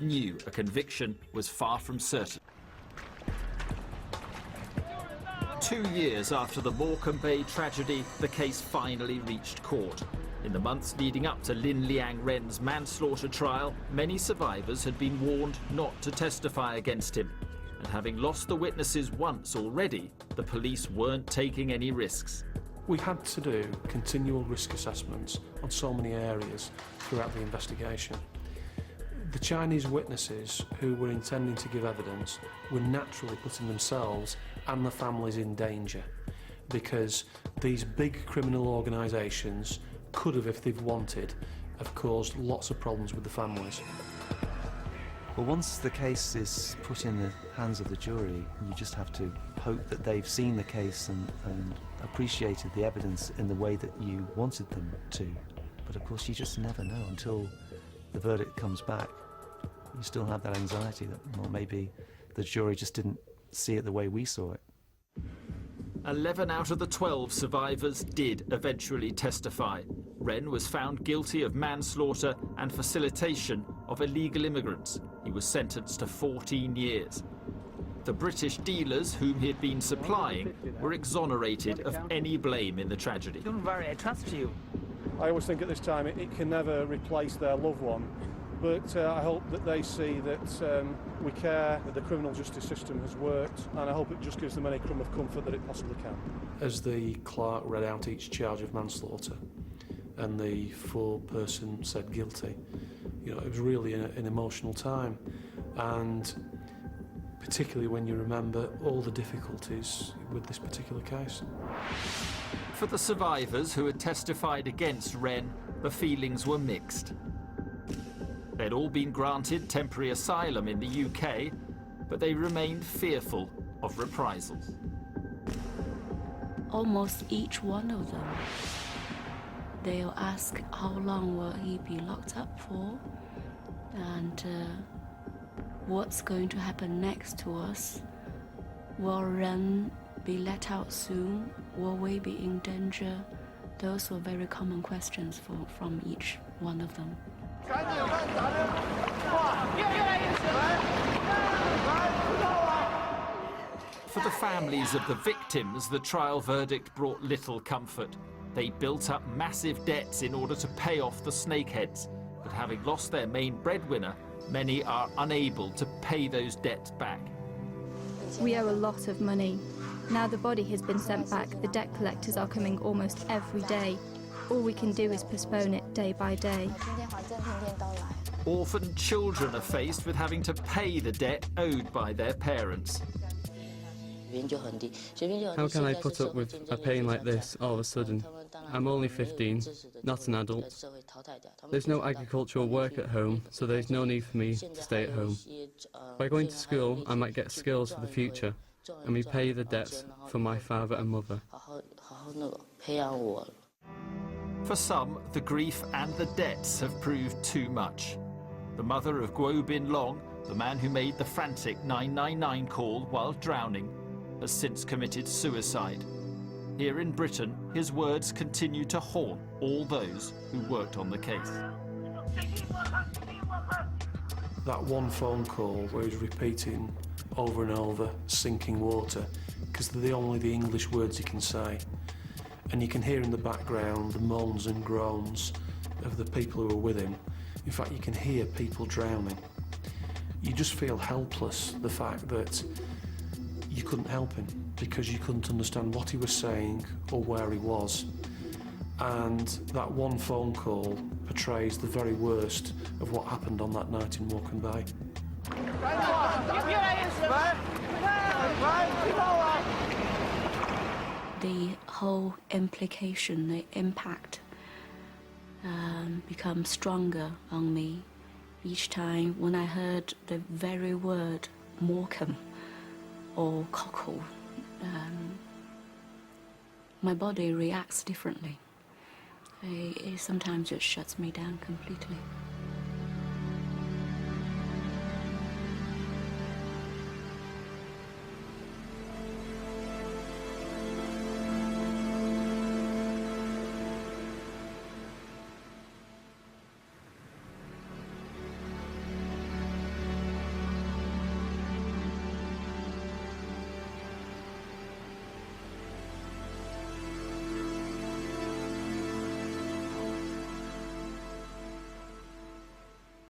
knew a conviction was far from certain. 2 years after the Morecambe Bay tragedy, the case finally reached court. In the months leading up to Lin Liang Ren's manslaughter trial, many survivors had been warned not to testify against him. And having lost the witnesses once already, the police weren't taking any risks. We had to do continual risk assessments on so many areas throughout the investigation. The Chinese witnesses who were intending to give evidence were naturally putting themselves and the families in danger, because these big criminal organisations could have, if they've wanted, have caused lots of problems with the families. Well, once the case is put in the hands of the jury, you just have to hope that they've seen the case and appreciated the evidence in the way that you wanted them to. But of course, you just never know until the verdict comes back. You still have that anxiety that, well, maybe the jury just didn't see it the way we saw it. 11 out of the 12 survivors did eventually testify. Ren was found guilty of manslaughter and facilitation of illegal immigrants. He was sentenced to 14 years. The British dealers whom he had been supplying were exonerated of any blame in the tragedy. Don't worry, I trust you. I always think at this time it can never replace their loved one, but I hope that they see that we care, that the criminal justice system has worked, and I hope it just gives them any crumb of comfort that it possibly can. As the clerk read out each charge of manslaughter and the foreperson said guilty, you know, it was really an emotional time, and particularly when you remember all the difficulties with this particular case. For the survivors who had testified against Ren, the feelings were mixed. They'd all been granted temporary asylum in the UK, but they remained fearful of reprisals. Almost each one of them, they'll ask how long will he be locked up for, and what's going to happen next to us. Will Ren be let out soon? Will we be in danger? Those were very common questions from each one of them. For the families of the victims, the trial verdict brought little comfort. They built up massive debts in order to pay off the snakeheads, but having lost their main breadwinner, many are unable to pay those debts back. We owe a lot of money. Now the body has been sent back, the debt collectors are coming almost every day. All we can do is postpone it day by day. Orphaned children are faced with having to pay the debt owed by their parents. How can I put up with a pain like this all of a sudden? I'm only 15, not an adult. There's no agricultural work at home, so there's no need for me to stay at home. By going to school, I might get skills for the future, and repay the debts for my father and mother. For some, the grief and the debts have proved too much. The mother of Guo Bin Long, the man who made the frantic 999 call while drowning, has since committed suicide. Here in Britain, his words continue to haunt all those who worked on the case. That one phone call where he's repeating over and over, sinking water, because they're only the English words he can say. And you can hear in the background the moans and groans of the people who are with him. In fact, you can hear people drowning. You just feel helpless, the fact that you couldn't help him because you couldn't understand what he was saying or where he was. And that one phone call portrays the very worst of what happened on that night in Morecambe Bay. The whole implication, the impact becomes stronger on me each time when I heard the very word Morecambe or cockle. My body reacts differently. It sometimes just shuts me down completely.